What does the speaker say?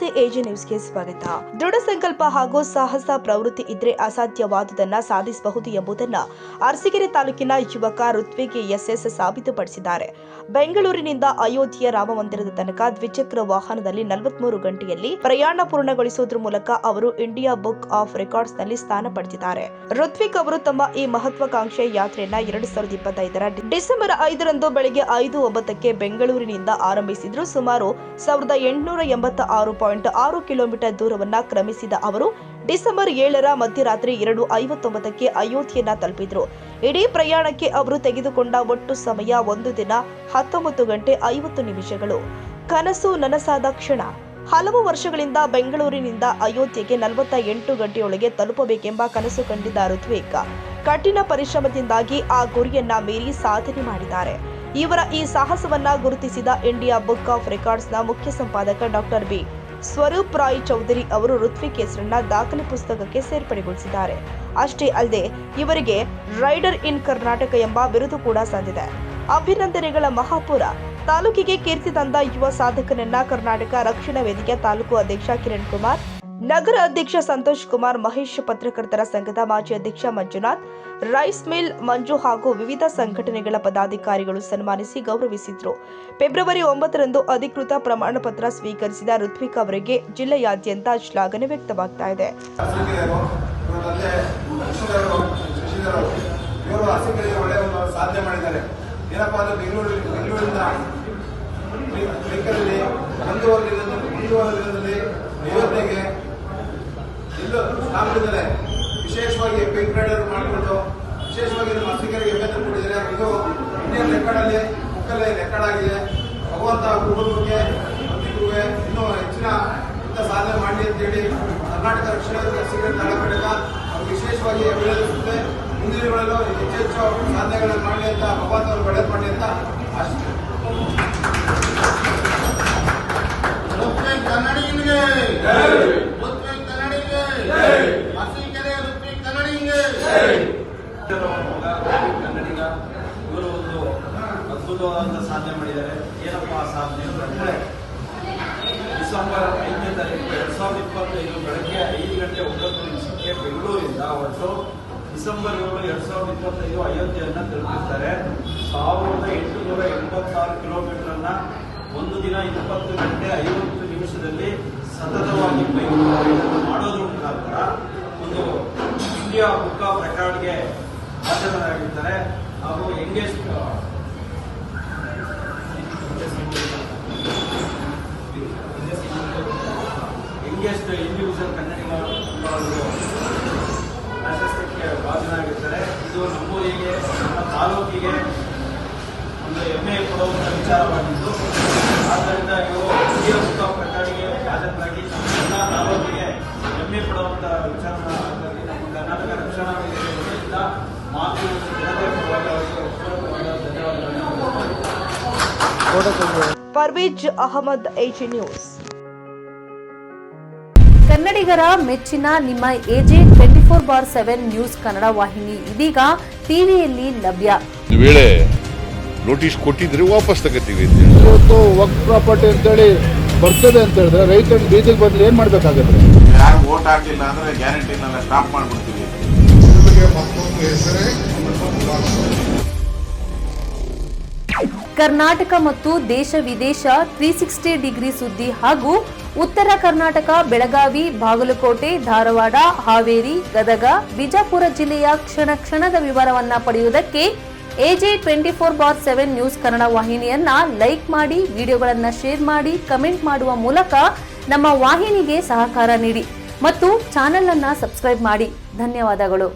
ನಮಸ್ತೆ ಎಜೆ ನ್ಯೂಸ್ಗೆ ಸ್ವಾಗತ. ದೃಢ ಸಂಕಲ್ಪ ಹಾಗೂ ಸಾಹಸ ಪ್ರವೃತ್ತಿ ಇದ್ರೆ ಅಸಾಧ್ಯವಾದುದನ್ನ ಸಾಧಿಸಬಹುದು ಎಂಬುದನ್ನ ಅರಸೀಕೆರೆ ತಾಲೂಕಿನ ಯುವಕ ಋತ್ವಿಕ್ ಎಸ್ಎಸ್ ಸಾಬೀತುಪಡಿಸಿದ್ದಾರೆ. ಬೆಂಗಳೂರಿನಿಂದ ಅಯೋಧ್ಯೆಯ ರಾಮ ಮಂದಿರದ ತನಕ ದ್ವಿಚಕ್ರ ವಾಹನದಲ್ಲಿ 43 ಗಂಟೆಯಲ್ಲಿ ಪ್ರಯಾಣ ಪೂರ್ಣಗೊಳಿಸುವುದರ ಮೂಲಕ ಅವರು ಇಂಡಿಯಾ ಬುಕ್ ಆಫ್ ರೆಕಾರ್ಡ್ಸ್ ನಲ್ಲಿ ಸ್ಥಾನ ಪಡೆದಿದ್ದಾರೆ. ಋತ್ವಿಕ್ ಅವರು ತಮ್ಮ ಈ ಮಹತ್ವಾಕಾಂಕ್ಷೆಯ ಯಾತ್ರೆಯನ್ನ 2025ರ ಡಿಸೆಂಬರ್ 5ರಂದು ಬೆಳಗ್ಗೆ 5:09ಕ್ಕೆ ಬೆಂಗಳೂರಿನಿಂದ ಆರಂಭಿಸಿದ್ರು. ಸುಮಾರು 1886.6 ಕಿಲೋಮೀಟರ್ ದೂರವನ್ನ ಕ್ರಮಿಸಿದ ಅವರು ಡಿಸೆಂಬರ್ 7ರ ಮಧ್ಯರಾತ್ರಿ 2:59ಕ್ಕೆ ಅಯೋಧ್ಯೆಯನ್ನ ತಲುಪಿದ್ರು. ಇಡೀ ಪ್ರಯಾಣಕ್ಕೆ ಅವರು ತೆಗೆದುಕೊಂಡ ಒಟ್ಟು ಸಮಯ 1 ದಿನ 19 ಗಂಟೆ 50 ನಿಮಿಷಗಳು. ಕನಸು ನನಸಾದ ಕ್ಷಣ. ಹಲವು ವರ್ಷಗಳಿಂದ ಬೆಂಗಳೂರಿನಿಂದ ಅಯೋಧ್ಯೆಗೆ 48 ಗಂಟೆಯೊಳಗೆ ತಲುಪಬೇಕೆಂಬ ಕನಸು ಕಂಡಿದ್ದ ಋತ್ವಿಕ್ ಕಠಿಣ ಪರಿಶ್ರಮದಿಂದಾಗಿ ಆ ಗುರಿಯನ್ನ ಮೀರಿ ಸಾಧನೆ ಮಾಡಿದ್ದಾರೆ. ಇವರ ಈ ಸಾಹಸವನ್ನ ಗುರುತಿಸಿದ ಇಂಡಿಯಾ ಬುಕ್ ಆಫ್ ರೆಕಾರ್ಡ್ಸ್ನ ಮುಖ್ಯ ಸಂಪಾದಕ ಡಾಕ್ಟರ್ ಬಿ ಸ್ವರೂಪ್ ರಾಯ್ ಚೌಧರಿ ಅವರು ಋತ್ವಿಕ್ ಹೆಸರನ್ನ ದಾಖಲೆ ಪುಸ್ತಕಕ್ಕೆ ಸೇರ್ಪಡೆಗೊಳಿಸಿದ್ದಾರೆ. ಅಷ್ಟೇ ಅಲ್ಲದೆ ಇವರಿಗೆ ರೈಡರ್ ಇನ್ ಕರ್ನಾಟಕ ಎಂಬ ಬಿರುದು ಕೂಡ ಸಂದಿದೆ. ಅಭಿನಂದನೆಗಳ ಮಹಾಪುರ. ತಾಲೂಕಿಗೆ ಕೀರ್ತಿ ತಂದ ಯುವ ಸಾಧಕನನ್ನ ಕರ್ನಾಟಕ ರಕ್ಷಣಾ ವೇದಿಕೆ ತಾಲೂಕು ಅಧ್ಯಕ್ಷ ಕಿರಣ್ ಕುಮಾರ್, ನಗರ ಅಧ್ಯಕ್ಷ ಸಂತೋಷ್ ಕುಮಾರ್, ಮಹೇಶ್, ಪತ್ರಕರ್ತರ ಸಂಘದ ಮಾಜಿ ಅಧ್ಯಕ್ಷ ಮಂಜುನಾಥ್, ರೈಸ್ ಮಿಲ್ ಮಂಜು ಹಾಗೂ ವಿವಿಧ ಸಂಘಟನೆಗಳ ಪದಾಧಿಕಾರಿಗಳು ಸನ್ಮಾನಿಸಿ ಗೌರವಿಸಿದ್ರು. ಫೆಬ್ರವರಿ 9ರಂದು ಅಧಿಕೃತ ಪ್ರಮಾಣ ಪತ್ರ ಸ್ವೀಕರಿಸಿದ ಋತ್ವಿಕ್ ಅವರಿಗೆ ಜಿಲ್ಲೆಯಾದ್ಯಂತ ಶ್ಲಾಘನೆ ವ್ಯಕ್ತವಾಗ್ತಾ ಇದೆ. ವಿಶೇಷವಾಗಿ ಪಿಂಕ್ ರೈಡರ್ ಮಾಡಿಕೊಂಡು ವಿಶೇಷವಾಗಿ ನಮ್ಮ ಅರಸೀಕೆರೆಗೆ ಹೆಮ್ಮೆ ಕೊಟ್ಟಿದ್ದಾರೆ. ಇದು ಇಂಡಿಯನ್ ರೆಕಾರ್ಡ್ ಅಲ್ಲಿ ಬುಕ್ಕಲ್ಲಿ ರೆಕಾರ್ಡ್ ಆಗಿದೆ. ಭಗವಂತ ಕುಟುಂಬಕ್ಕೆ ಮಂತ್ರಿಗಳಿಗೆ ಇನ್ನೂ ಹೆಚ್ಚಿನ ಇಂಥ ಸಾಧನೆ ಮಾಡಲಿ ಅಂತೇಳಿ ಕರ್ನಾಟಕ ರಕ್ಷಣಾ ಅರಸೀಕೆರೆ ತಾಲೂಕಿನ ಅವ್ರಿಗೆ ವಿಶೇಷವಾಗಿ ಅಭಿನಂದಿಸುತ್ತೆ. ಮುಂದಿನ ದಿನಗಳಲ್ಲೂ ಹೆಚ್ಚೆಚ್ಚು ಸಾಧನೆಗಳನ್ನು ಮಾಡಲಿ ಅಂತ ಭಗವಂತ ಅವರು ಒಳ್ಳೇದು ಮಾಡಲಿ ಅಂತ ಆಶಿಸ್ತೇನೆ. ಕನ್ನಡಿಗ ಇವರು ಒಂದು ಅದ್ಭುತವಾದ ಸಾಧನೆ ಮಾಡಿದ್ದಾರೆ. ಏನಪ್ಪ ಆ ಸಾಧನೆ ಅಂತಂದ್ರೆ ಡಿಸೆಂಬರ್ 5ನೇ ತಾರೀಕು 2025 ಬೆಳಗ್ಗೆ 5 ಗಂಟೆ 9 ನಿಮಿಷಕ್ಕೆ ಬೆಂಗಳೂರಿಂದ ಹೊರಟು ಡಿಸೆಂಬರ್ 7, 2025 ಅಯೋಧ್ಯೆಯನ್ನ ತಲುಪಿದ್ದಾರೆ. 1886 ಕಿಲೋಮೀಟರ್ ಅನ್ನ 1 ದಿನ 20 ಗಂಟೆ 50 ನಿಮಿಷದಲ್ಲಿ ಸತತವಾಗಿ ಬೈಕ್ ಮಾಡೋದ್ರ ಮುಖಾಂತರ ಒಂದು ಇಂಡಿಯಾ ಬುಕ್ ಆಫ್ ರೆಕಾರ್ಡ್ಗೆ ಹಾಜರಾಗಿರ್ತಾರೆ. ಹಾಗೂ ಯಂಗೆಸ್ಟ್ ಇಂಡಿವಿಜುವಲ್ ಕನ್ನಡಿಗ ಪ್ರಶಸ್ತಿಗೆ ಭಾಜನರಾಗಿರ್ತಾರೆ. ಇದು ನಮ್ಮೂರಿಗೆ, ನಮ್ಮ ತಾಲೂಕಿಗೆ ಒಂದು ಹೆಮ್ಮೆ ಕೊಡುವಂಥ ವಿಚಾರವಾಗಿದ್ದು, ಆದ್ದರಿಂದ ಇವರು ಇಂಡಿಯಾ ಬುಕ್ ಆಫ್ ರೆಕಾರ್ಡ್ಗೆ ಭಾಜನರಾಗಿ ಎಲ್ಲ ತಾಲೂಕಿಗೆ ಹೆಮ್ಮೆ ಪಡುವಂಥ ವಿಚಾರ ಹಾಗಾಗಿ ನಮ್ಮ ಕರ್ನಾಟಕ ರಕ್ಷಣಾ ವೇದಿಕೆಯಿಂದ ಮಾತು ಜನತೆ ಪರವಾಗಿ ಅವರಿಗೆ ಧನ್ಯವಾದಗಳನ್ನು. Parvez Ahmad, AJ news. ಕನ್ನಡಿಗರ ಮೆಚ್ಚಿನ ನಿಮ್ಮ ಎಜೆ 24/7 ನ್ಯೂಸ್ ಕನ್ನಡ ವಾಹಿನಿ ಇದೀಗ ಟಿವಿಯಲ್ಲಿ ಲಭ್ಯ. ವೇಳೆ ನೋಟಿಸ್ ಕೊಟ್ಟಿದ್ರೆ ವಾಪಸ್ ತಗೋತೀವಿ. ಇವತ್ತು ವಕ್ಫ್ ಪ್ರಾಪರ್ಟಿ ಅಂತೇಳಿ ಬರ್ತದೆ ಅಂತ ಹೇಳಿದ್ರೆ ರೈತರು ಬೀದಿಗೆ ಬಂದ್ರೆ ಏನ್ ಮಾಡ್ಬೇಕಾಗತ್ತೆ? ಯಾರು ವೋಟ್ ಹಾಕಿಲ್ಲ ಅಂದ್ರೆ ಗ್ಯಾರಂಟಿನೆಲ್ಲ ಸ್ಟಾಪ್ ಮಾಡ್ಬಿಡ್ತೀವಿ. ಕರ್ನಾಟಕ ಮತ್ತು ದೇಶ ವಿದೇಶ 360 ಡಿಗ್ರಿ ಸುದ್ದಿ ಹಾಗೂ ಉತ್ತರ ಕರ್ನಾಟಕ, ಬೆಳಗಾವಿ, ಬಾಗಲಕೋಟೆ, ಧಾರವಾಡ, ಹಾವೇರಿ, ಗದಗ, ಬಿಜಾಪುರ ಜಿಲ್ಲೆಯ ಕ್ಷಣ ಕ್ಷಣದ ವಿವರವನ್ನ ಪಡೆಯುವುದಕ್ಕೆ ಎಜೆ 24/7 ನ್ಯೂಸ್ ಕನ್ನಡ ವಾಹಿನಿಯನ್ನ ಲೈಕ್ ಮಾಡಿ, ವಿಡಿಯೋಗಳನ್ನ ಶೇರ್ ಮಾಡಿ, ಕಮೆಂಟ್ ಮಾಡುವ ಮೂಲಕ ನಮ್ಮ ವಾಹಿನಿಗೆ ಸಹಕಾರ ನೀಡಿ ಮತ್ತು ಚಾನೆಲ್ ಅನ್ನ ಸಬ್ಸ್ಕ್ರೈಬ್ ಮಾಡಿ. ಧನ್ಯವಾದಗಳು.